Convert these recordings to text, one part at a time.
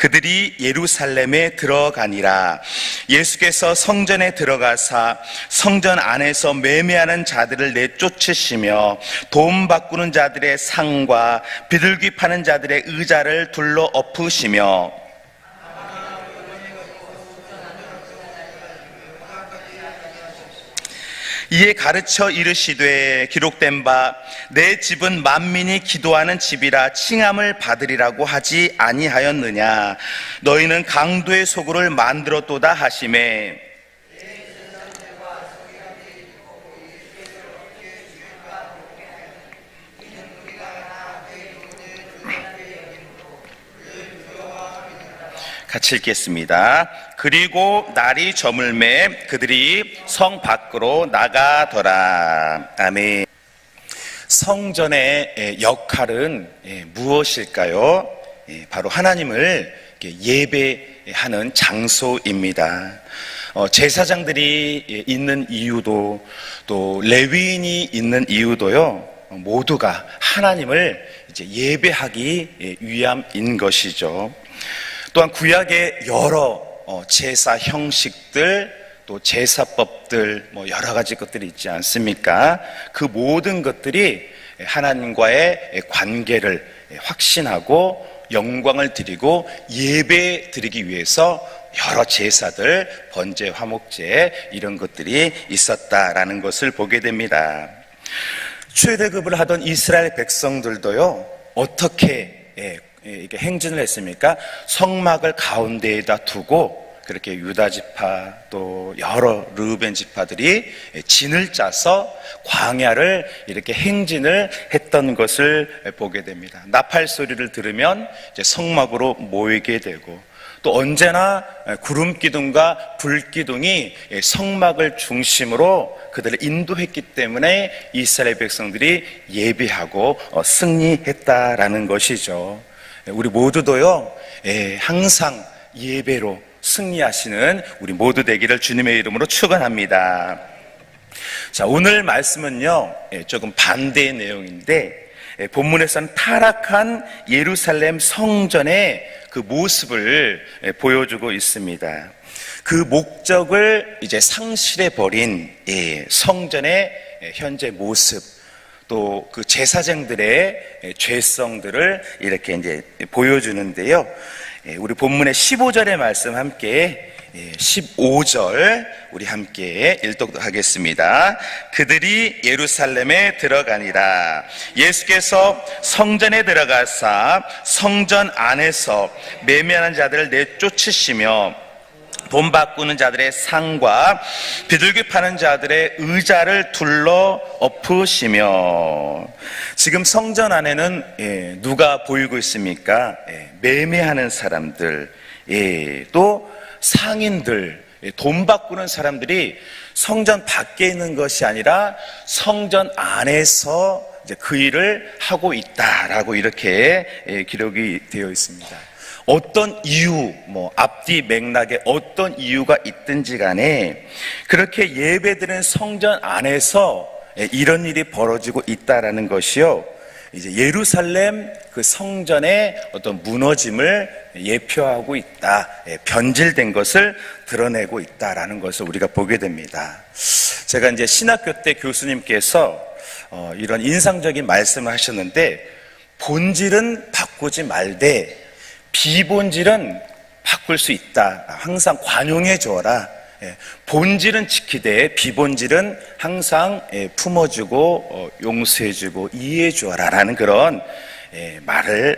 그들이 예루살렘에 들어가니라. 예수께서 성전에 들어가사 성전 안에서 매매하는 자들을 내쫓으시며 돈 바꾸는 자들의 상과 비둘기 파는 자들의 의자를 둘러 엎으시며 이에 가르쳐 이르시되 기록된 바 내 집은 만민이 기도하는 집이라 칭함을 받으리라고 하지 아니하였느냐. 너희는 강도의 소굴을 만들었도다 하시매 같이 읽겠습니다. 그리고 날이 저물매 그들이 성 밖으로 나가더라. 아멘. 성전의 역할은 무엇일까요? 바로 하나님을 예배하는 장소입니다. 제사장들이 있는 이유도 또 레위인이 있는 이유도요, 모두가 하나님을 이제 예배하기 위함인 것이죠. 또한 구약의 여러 제사 형식들 또 제사법들 여러 가지 것들이 있지 않습니까? 그 모든 것들이 하나님과의 관계를 확신하고 영광을 드리고 예배 드리기 위해서 여러 제사들, 번제, 화목제 이런 것들이 있었다라는 것을 보게 됩니다. 출애굽을 하던 이스라엘 백성들도요, 어떻게 이렇게 행진을 했습니까? 성막을 가운데에다 두고 그렇게 유다 지파 또 여러 르우벤 지파들이 진을 짜서 광야를 이렇게 행진을 했던 것을 보게 됩니다. 나팔 소리를 들으면 이제 성막으로 모이게 되고 또 언제나 구름 기둥과 불 기둥이 성막을 중심으로 그들을 인도했기 때문에 이스라엘 백성들이 예배하고 승리했다라는 것이죠. 우리 모두도요, 항상 예배로 승리하시는 우리 모두 되기를 주님의 이름으로 축원합니다. 자, 오늘 말씀은요, 조금 반대의 내용인데 본문에서는 타락한 예루살렘 성전의 그 모습을 보여주고 있습니다. 그 목적을 이제 상실해 버린 성전의 현재 모습, 또 그 제사장들의 죄성들을 이렇게 이제 보여주는데요. 우리 본문의 15절의 말씀 함께 15절 우리 함께 읽도록 하겠습니다. 그들이 예루살렘에 들어가니라. 예수께서 성전에 들어가사 성전 안에서 매매하는 자들을 내쫓으시며 돈 바꾸는 자들의 상과 비둘기 파는 자들의 의자를 둘러 엎으시며, 지금 성전 안에는 누가 보이고 있습니까? 매매하는 사람들, 또 상인들, 돈 바꾸는 사람들이 성전 밖에 있는 것이 아니라 성전 안에서 이제 그 일을 하고 있다라고 이렇게 기록이 되어 있습니다. 어떤 이유, 앞뒤 맥락에 어떤 이유가 있든지 간에 그렇게 예배드리는 성전 안에서 이런 일이 벌어지고 있다라는 것이요, 이제 예루살렘 그 성전의 어떤 무너짐을 예표하고 있다, 변질된 것을 드러내고 있다라는 것을 우리가 보게 됩니다. 제가 이제 신학교 때 교수님께서 이런 인상적인 말씀을 하셨는데, 본질은 바꾸지 말되 비본질은 바꿀 수 있다. 항상 관용해 주어라. 본질은 지키되 비본질은 항상 품어주고 용서해주고 이해해주어라 라는 그런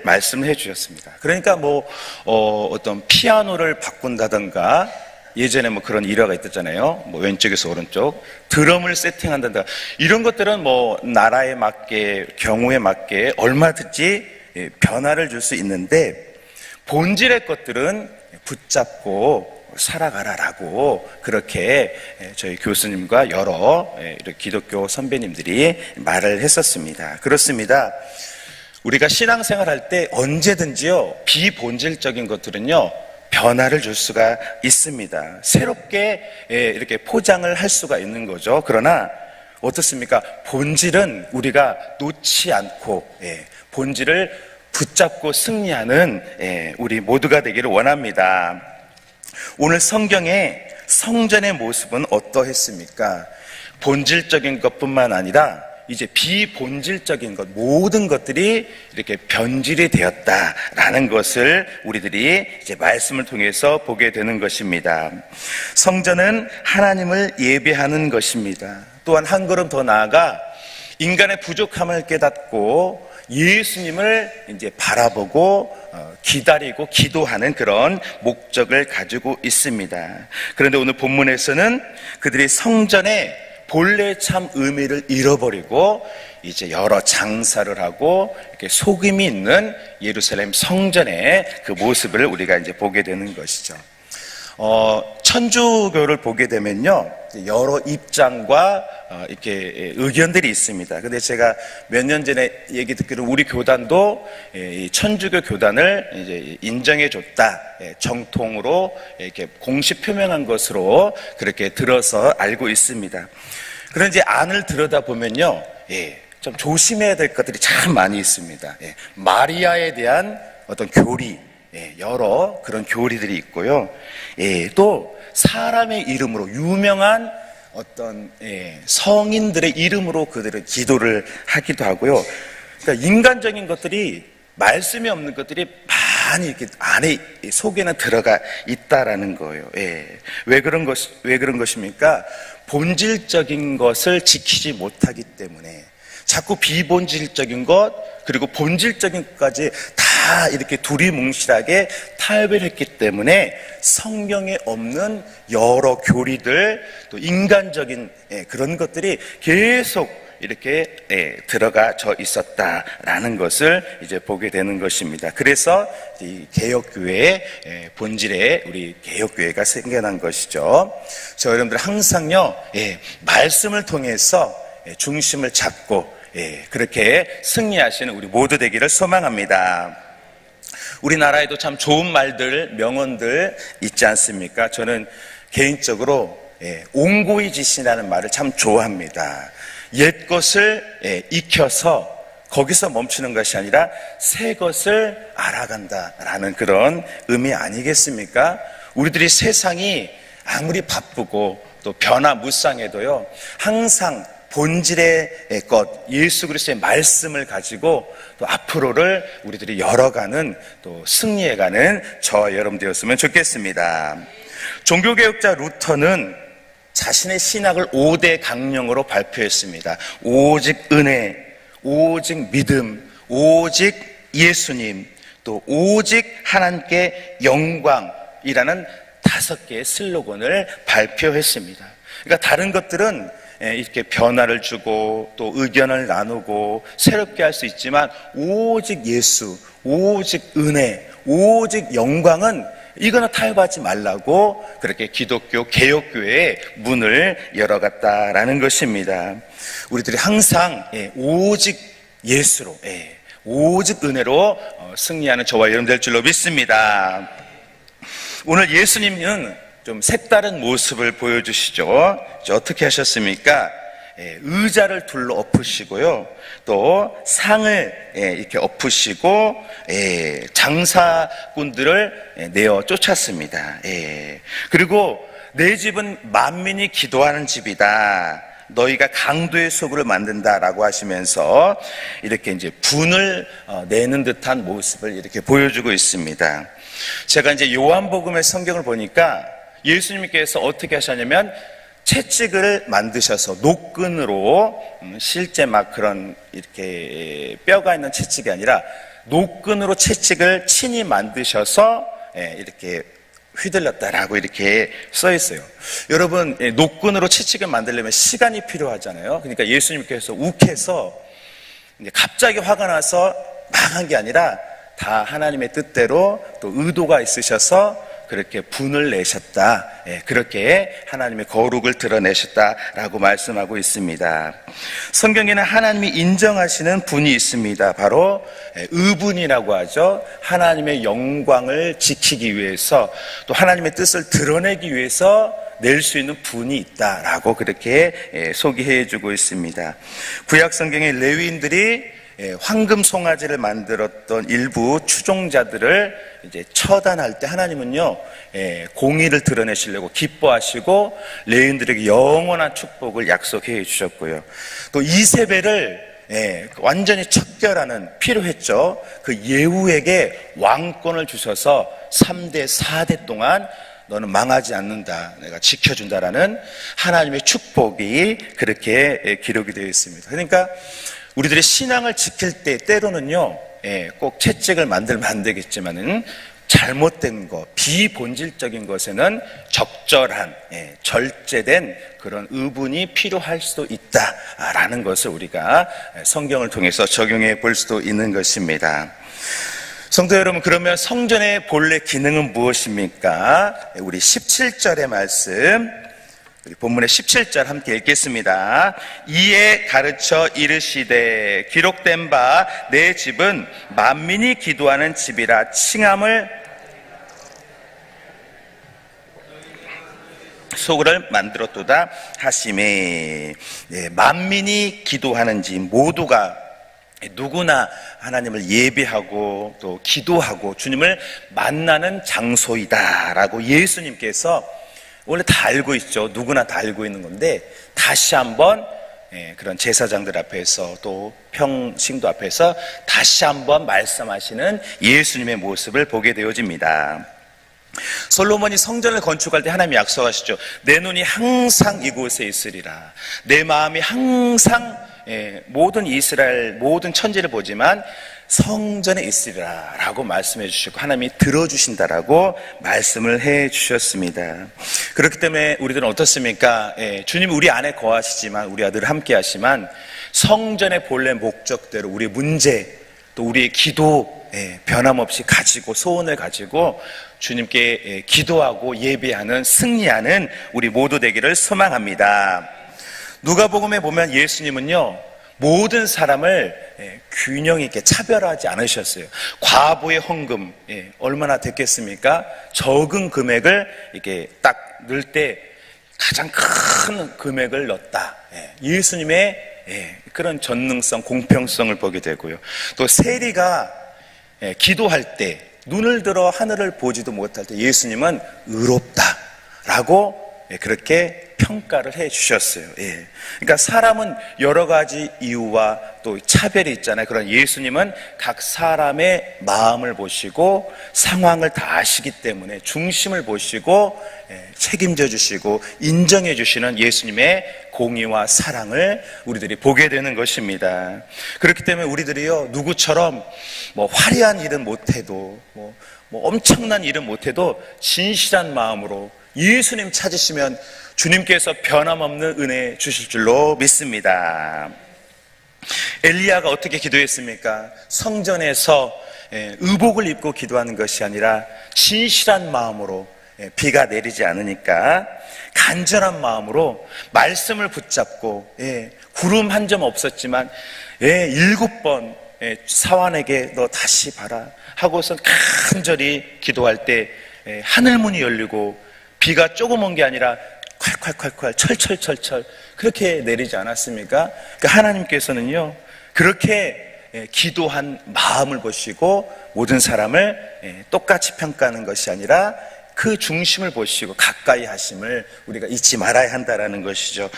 말씀을 해주셨습니다. 그러니까 어떤 피아노를 바꾼다든가, 예전에 그런 일화가 있었잖아요. 왼쪽에서 오른쪽 드럼을 세팅한다든가, 이런 것들은 나라에 맞게 경우에 맞게 얼마든지 변화를 줄 수 있는데, 본질의 것들은 붙잡고 살아가라라고 그렇게 저희 교수님과 여러 기독교 선배님들이 말을 했었습니다. 그렇습니다. 우리가 신앙생활 할 때 언제든지요, 비본질적인 것들은요, 변화를 줄 수가 있습니다. 새롭게 이렇게 포장을 할 수가 있는 거죠. 그러나 어떻습니까? 본질은 우리가 놓지 않고 본질을 붙잡고 승리하는 우리 모두가 되기를 원합니다. 오늘 성경의 성전의 모습은 어떠했습니까? 본질적인 것뿐만 아니라 이제 비본질적인 것, 모든 것들이 이렇게 변질이 되었다라는 것을 우리들이 이제 말씀을 통해서 보게 되는 것입니다. 성전은 하나님을 예배하는 것입니다. 또한 한 걸음 더 나아가 인간의 부족함을 깨닫고 예수님을 이제 바라보고 기다리고 기도하는 그런 목적을 가지고 있습니다. 그런데 오늘 본문에서는 그들이 성전의 본래 참 의미를 잃어버리고 이제 여러 장사를 하고 이렇게 속임이 있는 예루살렘 성전의 그 모습을 우리가 이제 보게 되는 것이죠. 천주교를 보게 되면요, 여러 입장과 이렇게 의견들이 있습니다. 근데 제가 몇 년 전에 얘기 듣기로 우리 교단도 천주교 교단을 이제 인정해줬다, 정통으로 이렇게 공식 표명한 것으로 그렇게 들어서 알고 있습니다. 그런데 이제 안을 들여다보면요, 좀 조심해야 될 것들이 참 많이 있습니다. 마리아에 대한 어떤 교리, 여러 그런 교리들이 있고요. 또 사람의 이름으로 유명한 어떤 성인들의 이름으로 그들은 기도를 하기도 하고요. 그러니까 인간적인 것들이, 말씀이 없는 것들이 많이 이렇게 안에 속에는 들어가 있다라는 거예요. 왜 그런 것입니까? 본질적인 것을 지키지 못하기 때문에 자꾸 비본질적인 것 그리고 본질적인 것까지 다 이렇게 두리뭉실하게 타협했기 때문에 성경에 없는 여러 교리들, 또 인간적인 그런 것들이 계속 이렇게 들어가져 있었다라는 것을 이제 보게 되는 것입니다. 그래서 이 개혁교회의 본질에 우리 개혁교회가 생겨난 것이죠. 저 여러분들 항상요, 말씀을 통해서 중심을 잡고 그렇게 승리하시는 우리 모두 되기를 소망합니다. 우리나라에도 참 좋은 말들, 명언들 있지 않습니까? 저는 개인적으로 옹고이 지신이라는 말을 참 좋아합니다. 옛 것을 익혀서 거기서 멈추는 것이 아니라 새 것을 알아간다라는 그런 의미 아니겠습니까? 우리들이 세상이 아무리 바쁘고 또 변화무쌍해도요, 항상 본질의 것, 예수 그리스도의 말씀을 가지고 또 앞으로를 우리들이 열어가는, 또 승리해가는 저와 여러분 되었으면 좋겠습니다. 종교개혁자 루터는 자신의 신학을 5대 강령으로 발표했습니다. 오직 은혜, 오직 믿음, 오직 예수님, 또 오직 하나님께 영광이라는 5개의 슬로건을 발표했습니다. 그러니까 다른 것들은 이렇게 변화를 주고 또 의견을 나누고 새롭게 할 수 있지만 오직 예수, 오직 은혜, 오직 영광은 이거나 타협하지 말라고 그렇게 기독교 개혁교회의 문을 열어갔다라는 것입니다. 우리들이 항상 오직 예수로, 오직 은혜로 승리하는 저와 여러분 될 줄로 믿습니다. 오늘 예수님은 좀 색다른 모습을 보여주시죠. 어떻게 하셨습니까? 의자를 둘러 엎으시고요, 또 상을 이렇게 엎으시고 장사꾼들을 내어 쫓았습니다. 그리고 내 집은 만민이 기도하는 집이다, 너희가 강도의 소굴을 만든다라고 하시면서 이렇게 이제 분을 내는 듯한 모습을 이렇게 보여주고 있습니다. 제가 이제 요한복음의 성경을 보니까 예수님께서 어떻게 하셨냐면 채찍을 만드셔서 노끈으로, 실제 막 그런 이렇게 뼈가 있는 채찍이 아니라 노끈으로 채찍을 친히 만드셔서 이렇게 휘둘렀다라고 이렇게 써 있어요. 여러분, 노끈으로 채찍을 만들려면 시간이 필요하잖아요. 그러니까 예수님께서 욱해서 갑자기 화가 나서 막 한 게 아니라 다 하나님의 뜻대로 또 의도가 있으셔서 그렇게 분을 내셨다, 그렇게 하나님의 거룩을 드러내셨다라고 말씀하고 있습니다. 성경에는 하나님이 인정하시는 분이 있습니다. 바로 의분이라고 하죠. 하나님의 영광을 지키기 위해서 또 하나님의 뜻을 드러내기 위해서 낼 수 있는 분이 있다라고 그렇게 소개해 주고 있습니다. 구약 성경의 레위인들이 황금 송아지를 만들었던 일부 추종자들을 이제 처단할 때 하나님은요, 공의를 드러내시려고 기뻐하시고 레위인들에게 영원한 축복을 약속해 주셨고요. 또 이세벨을 완전히 척결하는 필요했죠. 그 예후에게 왕권을 주셔서 3대 4대 동안 너는 망하지 않는다, 내가 지켜준다라는 하나님의 축복이 그렇게 기록이 되어 있습니다. 그러니까 우리들의 신앙을 지킬 때 때로는요, 꼭 채찍을 만들면 안 되겠지만은 잘못된 것, 비본질적인 것에는 적절한, 절제된 그런 의분이 필요할 수도 있다라는 것을 우리가 성경을 통해서 적용해 볼 수도 있는 것입니다. 성도 여러분, 그러면 성전의 본래 기능은 무엇입니까? 우리 17절의 말씀, 우리 본문의 17절 함께 읽겠습니다. 이에 가르쳐 이르시되 기록된 바 내 집은 만민이 기도하는 집이라 칭함을 소그를 만들었도다 하시매. 만민이 기도하는 집, 모두가 누구나 하나님을 예배하고 또 기도하고 주님을 만나는 장소이다라고 예수님께서 원래 다 알고 있죠. 누구나 다 알고 있는 건데 다시 한번 그런 제사장들 앞에서 또 평신도 앞에서 다시 한번 말씀하시는 예수님의 모습을 보게 되어집니다. 솔로몬이 성전을 건축할 때 하나님이 약속하시죠. 내 눈이 항상 이곳에 있으리라. 내 마음이 항상 모든 이스라엘 모든 천지를 보지만 성전에 있으리라 라고 말씀해 주시고 하나님이 들어주신다라고 말씀을 해 주셨습니다. 그렇기 때문에 우리들은 어떻습니까? 주님이 우리 안에 거하시지만 우리 아들을 함께 하시지만 성전의 본래 목적대로 우리의 문제 또 우리의 기도 변함없이 가지고 소원을 가지고 주님께 기도하고 예배하는 승리하는 우리 모두 되기를 소망합니다. 누가복음에 보면 예수님은요 모든 사람을 균형 있게 차별하지 않으셨어요. 과부의 헌금 얼마나 됐겠습니까? 적은 금액을 이렇게 딱 넣을 때 가장 큰 금액을 넣었다. 예수님의 그런 전능성, 공평성을 보게 되고요. 또 세리가 기도할 때 눈을 들어 하늘을 보지도 못할 때 예수님은 의롭다라고 그렇게 평가를 해 주셨어요. 그러니까 사람은 여러 가지 이유와 또 차별이 있잖아요. 그런 예수님은 각 사람의 마음을 보시고 상황을 다 아시기 때문에 중심을 보시고 책임져 주시고 인정해 주시는 예수님의 공의와 사랑을 우리들이 보게 되는 것입니다. 그렇기 때문에 우리들이요 누구처럼 뭐 화려한 일은 못해도 뭐 엄청난 일은 못해도 진실한 마음으로 예수님 찾으시면 주님께서 변함없는 은혜 주실 줄로 믿습니다. 엘리야가 어떻게 기도했습니까? 성전에서 의복을 입고 기도하는 것이 아니라 진실한 마음으로 비가 내리지 않으니까 간절한 마음으로 말씀을 붙잡고 구름 한 점 없었지만 7번 사환에게 너 다시 봐라 하고서 간절히 기도할 때 하늘문이 열리고 비가 조금 온 게 아니라 콸콸콸콸 철철철철 그렇게 내리지 않았습니까? 그러니까 하나님께서는요 그렇게 기도한 마음을 보시고 모든 사람을 똑같이 평가하는 것이 아니라 그 중심을 보시고 가까이 하심을 우리가 잊지 말아야 한다는 것이죠.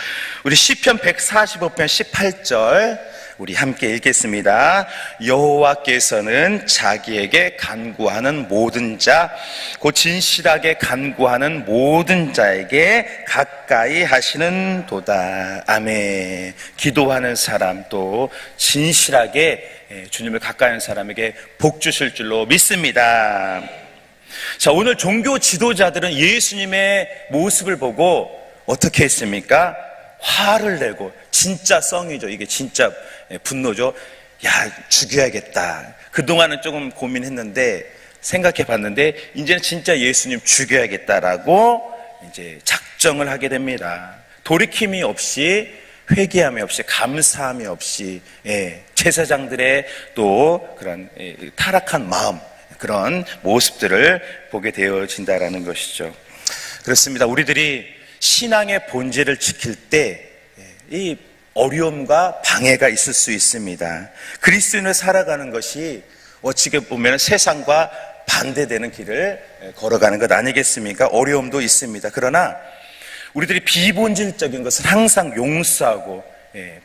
우리 시편 145편 18절 우리 함께 읽겠습니다. 여호와께서는 자기에게 간구하는 모든 자, 곧 진실하게 간구하는 모든 자에게 가까이 하시는 도다. 아멘. 기도하는 사람 또 진실하게 주님을 가까이 하는 사람에게 복 주실 줄로 믿습니다. 자, 오늘 종교 지도자들은 예수님의 모습을 보고 어떻게 했습니까? 화를 내고 진짜 썽이죠. 이게 진짜 분노죠. 야, 죽여야겠다. 그동안은 조금 고민했는데 생각해 봤는데 이제는 진짜 예수님 죽여야겠다라고 이제 작정을 하게 됩니다. 돌이킴이 없이 회개함이 없이 감사함이 없이 제사장들의 또 그런 타락한 마음 그런 모습들을 보게 되어진다라는 것이죠. 그렇습니다. 우리들이 신앙의 본질을 지킬 때 이 어려움과 방해가 있을 수 있습니다. 그리스도인으로 살아가는 것이 어찌게 보면 세상과 반대되는 길을 걸어가는 것 아니겠습니까? 어려움도 있습니다. 그러나 우리들이 비본질적인 것은 항상 용서하고,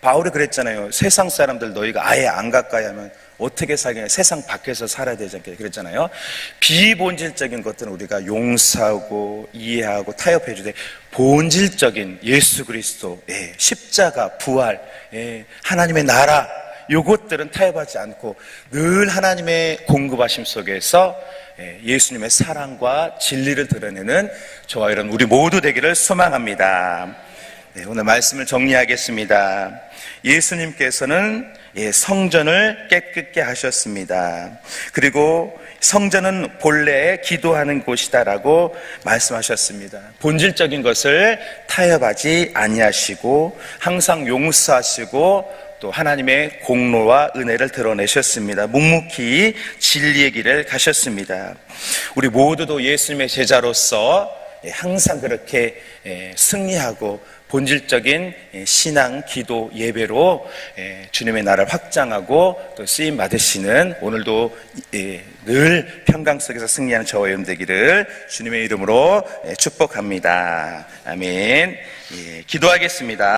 바울이 그랬잖아요. 세상 사람들 너희가 아예 안 가까이 하면 어떻게 살겠냐, 세상 밖에서 살아야 되지 않겠냐 그랬잖아요. 비본질적인 것들은 우리가 용서하고 이해하고 타협해 주되, 본질적인 예수 그리스도, 십자가, 부활, 하나님의 나라, 요것들은 타협하지 않고 늘 하나님의 공급하심 속에서 예수님의 사랑과 진리를 드러내는 저와 여러분 우리 모두 되기를 소망합니다. 오늘 말씀을 정리하겠습니다. 예수님께서는 성전을 깨끗게 하셨습니다. 그리고 성전은 본래 기도하는 곳이다라고 말씀하셨습니다. 본질적인 것을 타협하지 아니하시고 항상 용서하시고 또 하나님의 공로와 은혜를 드러내셨습니다. 묵묵히 진리의 길을 가셨습니다. 우리 모두도 예수님의 제자로서 항상 그렇게 승리하고 본질적인 신앙, 기도, 예배로 주님의 나라를 확장하고 또 쓰임 받으시는 오늘도 늘 평강 속에서 승리하는 저와 여러분 되기를 주님의 이름으로 축복합니다. 아멘. 기도하겠습니다.